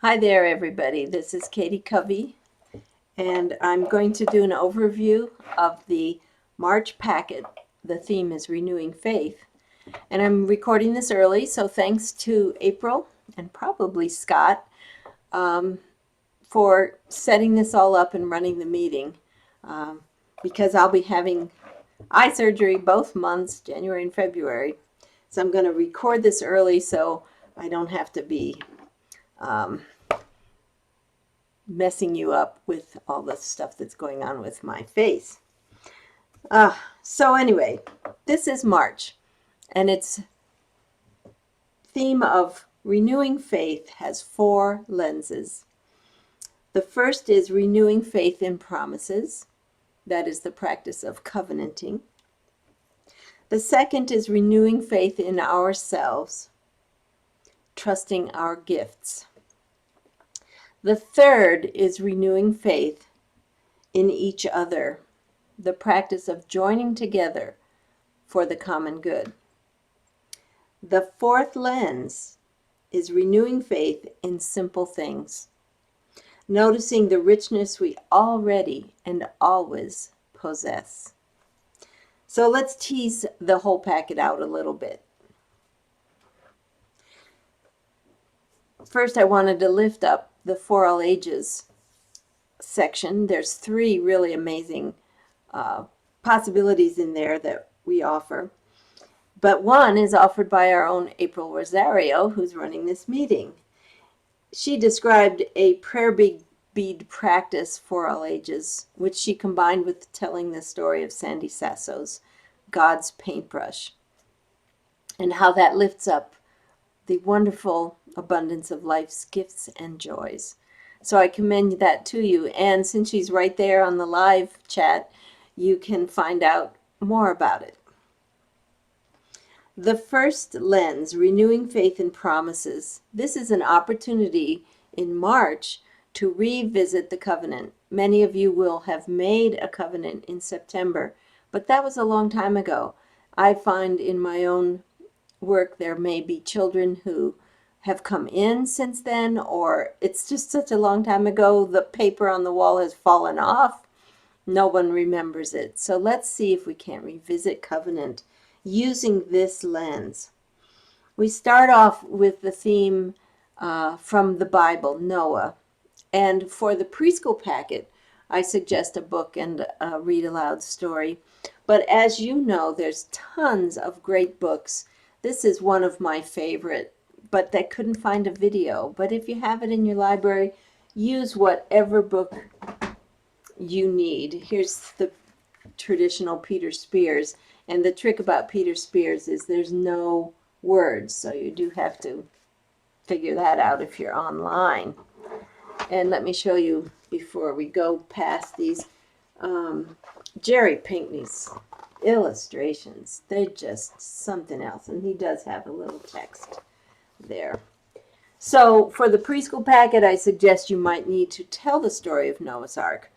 Hi there, everybody. This is Katie Covey, and I'm going to do an overview of the March packet. The theme is Renewing Faith, and I'm recording this early, so thanks to April and probably Scott um, for setting this all up and running the meeting, um, because I'll be having eye surgery both months, January and February. So I'm going to record this early so I don't have to be um, messing you up with all the stuff that's going on with my face. So anyway, this is March, and its theme of renewing faith has four lenses. The first is renewing faith in promises. That is the practice of covenanting. The second is renewing faith in ourselves, trusting our gifts. The third is renewing faith in each other, the practice of joining together for the common good. The fourth lens is renewing faith in simple things, noticing the richness we already and always possess. So let's tease the whole packet out a little bit. First, I wanted to lift up the For All Ages section. There's three really amazing possibilities in there that we offer. But one is offered by our own April Rosario, who's running this meeting. She described a prayer bead practice for all ages, which she combined with telling the story of Sandy Sasso's God's Paintbrush, and how that lifts up the wonderful abundance of life's gifts and joys. So I commend that to you. And since she's right there on the live chat, you can find out more about it. The first lens, renewing faith in promises. This is an opportunity in March to revisit the covenant. Many of you will have made a covenant in September, but that was a long time ago. I find in my own work there may be children who have come in since then, or it's just such a long time ago, the paper on the wall has fallen off. No one remembers it. So let's see if we can't revisit covenant using this lens. We start off with the theme from the Bible, Noah. And for the preschool packet, I suggest a book and a read aloud story. But as you know, there's tons of great books. This is one of my favorite, but I couldn't find a video. But if you have it in your library, use whatever book you need. Here's the traditional Peter Spears. And the trick about Peter Spears is there's no words, so you do have to figure that out if you're online. And let me show you before we go past these Jerry Pinkney's illustrations. They're just something else, and he does have a little text there. So for the preschool packet, I suggest you might need to tell the story of Noah's Ark.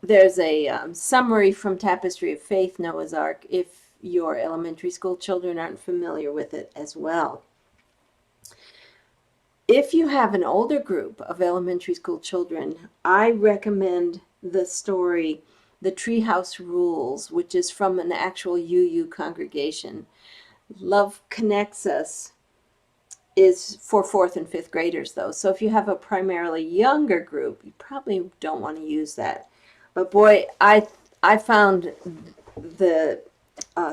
There's a summary from Tapestry of Faith, Noah's Ark, if your elementary school children aren't familiar with it as well. If you have an older group of elementary school children, I recommend the story, The Treehouse Rules, which is from an actual UU congregation. Love Connects Us is for 4th and 5th graders, though. So if you have a primarily younger group, you probably don't want to use that. But boy, I found the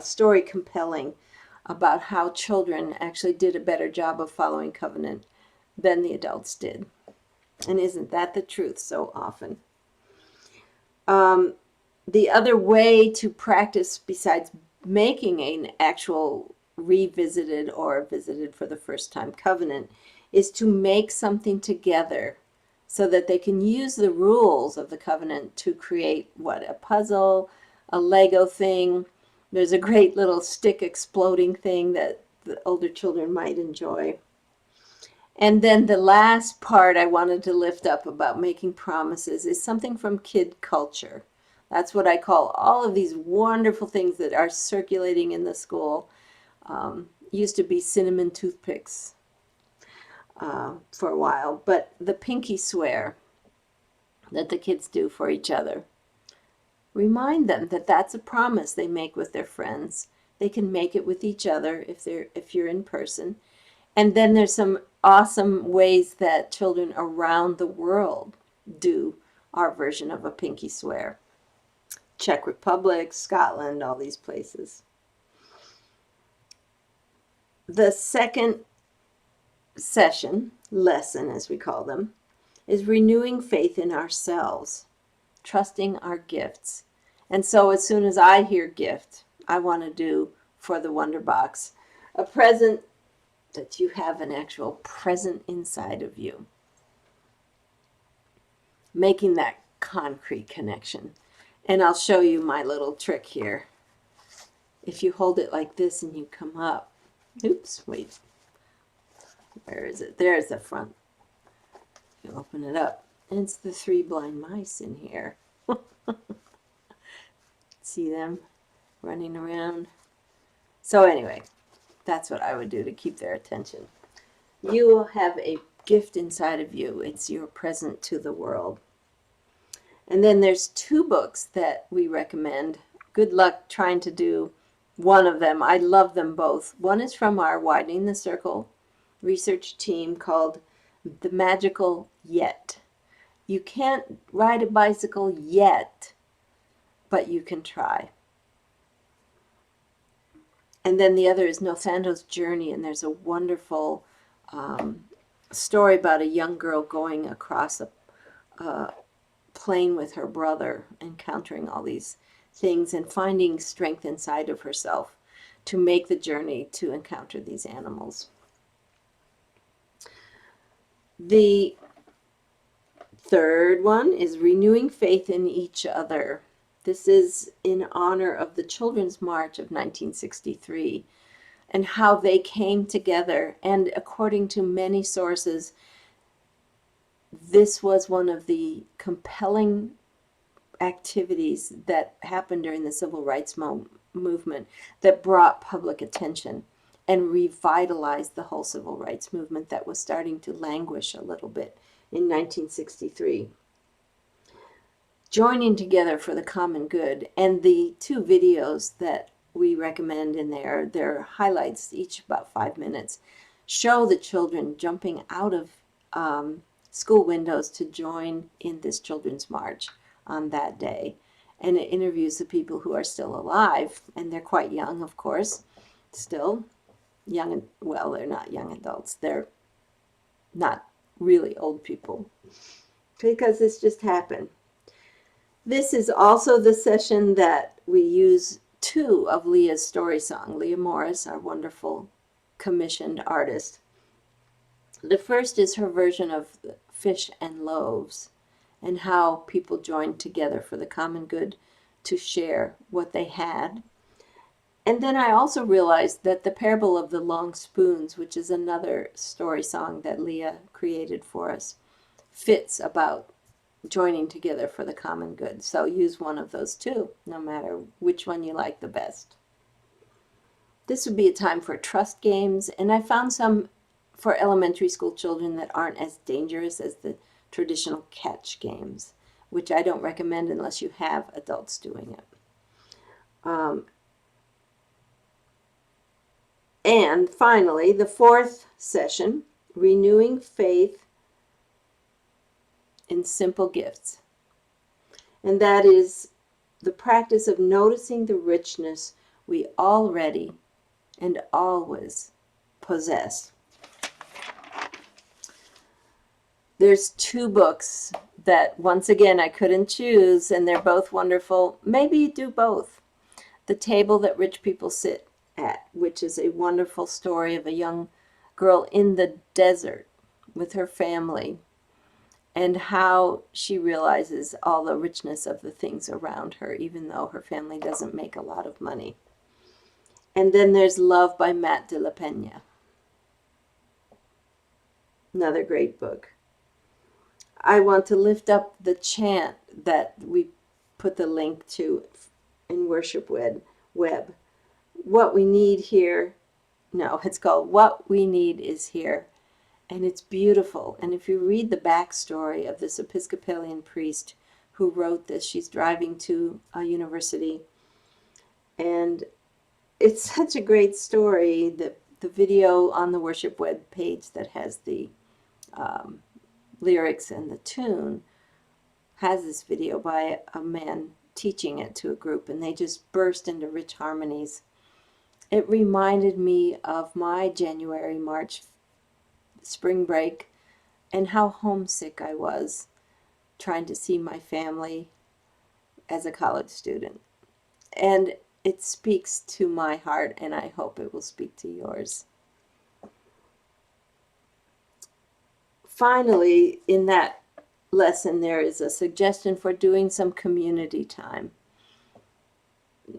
story compelling about how children actually did a better job of following covenant than the adults did. And isn't that the truth so often? The other way to practice, besides making an actual revisited or visited for the first time covenant, is to make something together so that they can use the rules of the covenant to create a puzzle, a Lego thing. There's a great little stick exploding thing that the older children might enjoy. And then the last part I wanted to lift up about making promises is something from kid culture. That's what I call all of these wonderful things that are circulating in the school. Used to be cinnamon toothpicks. for a while. But the pinky swear that the kids do for each other, remind them that that's a promise they make with their friends. They can make it with each other if you're in person. And then there's some awesome ways that children around the world do our version of a pinky swear. Czech Republic, Scotland, all these places. The second session, lesson as we call them, is renewing faith in ourselves, trusting our gifts. And so as soon as I hear gift, I want to do for the Wonder Box a present that you have an actual present inside of you. Making that concrete connection. And I'll show you my little trick here. If you hold it like this and you come up, oops, wait, where is it? There's the front. You open it up, and it's the 3 blind mice in here. See them running around? So anyway, that's what I would do to keep their attention. You will have a gift inside of you. It's your present to the world. And then there's 2 books that we recommend. Good luck trying to do one of them. I love them both. One is from our Widening the Circle research team called The Magical Yet. You can't ride a bicycle yet, but you can try. And then the other is Nothando's Journey, and there's a wonderful story about a young girl going across a plane with her brother, encountering all these things and finding strength inside of herself to make the journey to encounter these animals. The third one is Renewing Faith in Each Other. This is in honor of the Children's March of 1963 and how they came together. And according to many sources, this was one of the compelling activities that happened during the Civil Rights movement that brought public attention and revitalized the whole Civil Rights movement that was starting to languish a little bit in 1963. Joining together for the common good. And the 2 videos that we recommend in there, they're highlights, each about 5 minutes, show the children jumping out of school windows to join in this children's march on that day. And it interviews the people who are still alive, and they're quite young, of course, still young. Well, they're not young adults. They're not really old people, because this just happened. This is also the session that we use 2 of Leah's story song. Leah Morris, our wonderful commissioned artist. The first is her version of Fish and Loaves, and how people joined together for the common good to share what they had. And then I also realized that the Parable of the Long Spoons, which is another story song that Leah created for us, fits about joining together for the common good. So use one of those 2, no matter which one you like the best. This would be a time for trust games, and I found some for elementary school children that aren't as dangerous as the traditional catch games, which I don't recommend unless you have adults doing it. And finally, the 4th session, Renewing Faith in Simple Gifts. And that is the practice of noticing the richness we already and always possess. There's 2 books that, once again, I couldn't choose, and they're both wonderful. Maybe do both. The Table That Rich People Sit At, which is a wonderful story of a young girl in the desert with her family and how she realizes all the richness of the things around her, even though her family doesn't make a lot of money. And then there's Love by Matt de la Pena. Another great book. I want to lift up the chant that we put the link to in Worship Web. What we need here, no, it's called What We Need Is Here. And it's beautiful. And if you read the backstory of this Episcopalian priest who wrote this, she's driving to a university, and it's such a great story. The video on the worship web page that has the um, lyrics and the tune has this video by a man teaching it to a group, and they just burst into rich harmonies. It reminded me of my January, March spring break and how homesick I was trying to see my family as a college student. And it speaks to my heart, and I hope it will speak to yours. Finally, in that lesson, there is a suggestion for doing some community time.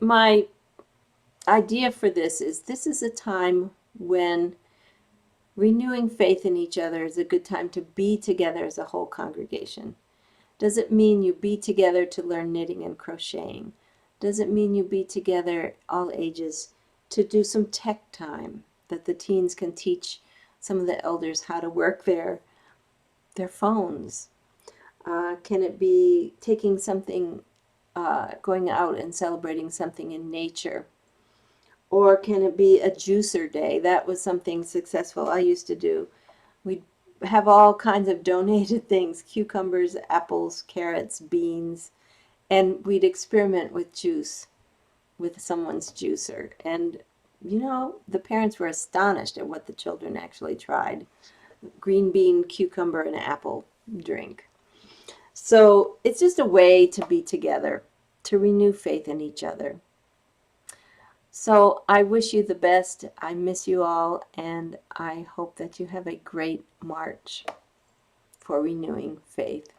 My idea for this is a time when renewing faith in each other is a good time to be together as a whole congregation. Does it mean you be together to learn knitting and crocheting? Does it mean you be together, all ages, to do some tech time, that the teens can teach some of the elders how to work their phones? Can it be taking something, going out and celebrating something in nature? Or can it be a juicer day? That was something successful I used to do. We'd have all kinds of donated things, cucumbers, apples, carrots, beans, and we'd experiment with juice with someone's juicer. And, you know, the parents were astonished at what the children actually tried. Green bean, cucumber, and apple drink. So it's just a way to be together, to renew faith in each other. So I wish you the best. I miss you all, and I hope that you have a great March for renewing faith.